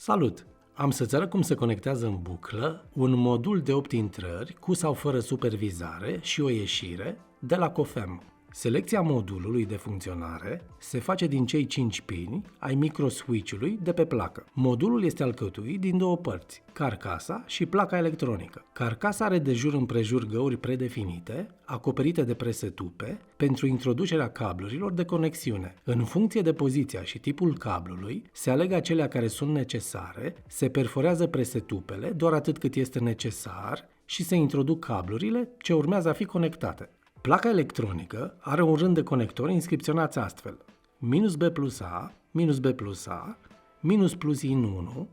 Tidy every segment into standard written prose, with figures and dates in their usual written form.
Salut! Am să-ți arăt cum se conectează în buclă un modul de 8 intrări cu sau fără supervizare și o ieșire de la COFEM. Selecția modulului de funcționare se face din cei 5 pini ai microswitch-ului de pe placă. Modulul este alcătuit din două părți, carcasa și placa electronică. Carcasa are de jur împrejur găuri predefinite, acoperite de presetupe, pentru introducerea cablurilor de conexiune. În funcție de poziția și tipul cablului, se aleg acelea care sunt necesare, se perforează presetupele doar atât cât este necesar și se introduc cablurile ce urmează a fi conectate. Placa electronică are un rând de conectori inscripționați astfel: -B plus A, -B plus A, -plus IN 1,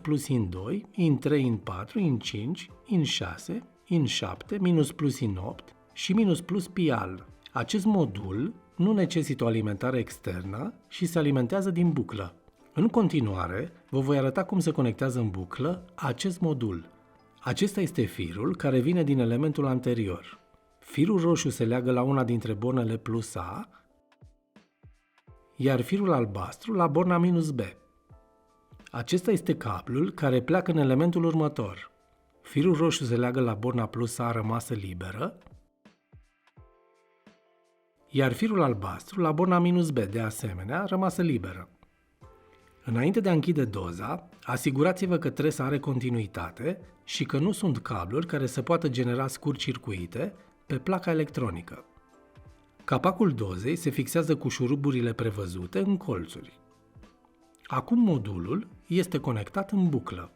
-plus IN 2, IN 3, IN 4, IN 5, IN 6, IN 7, -plus IN 8 și -plus PIAL. Acest modul nu necesită o alimentare externă și se alimentează din buclă. În continuare, vă voi arăta cum se conectează în buclă acest modul. Acesta este firul care vine din elementul anterior. Firul roșu se leagă la una dintre bornele plus A, iar firul albastru la borna -B. Acesta este cablul care pleacă în elementul următor. Firul roșu se leagă la borna plus A rămasă liberă, iar firul albastru la borna -B, de asemenea, rămasă liberă. Înainte de a închide doza, asigurați-vă că tresa are continuitate și că nu sunt cabluri care să poată genera scurt-circuite pe placa electronică. Capacul dozei se fixează cu șuruburile prevăzute în colțuri. Acum modulul este conectat în buclă.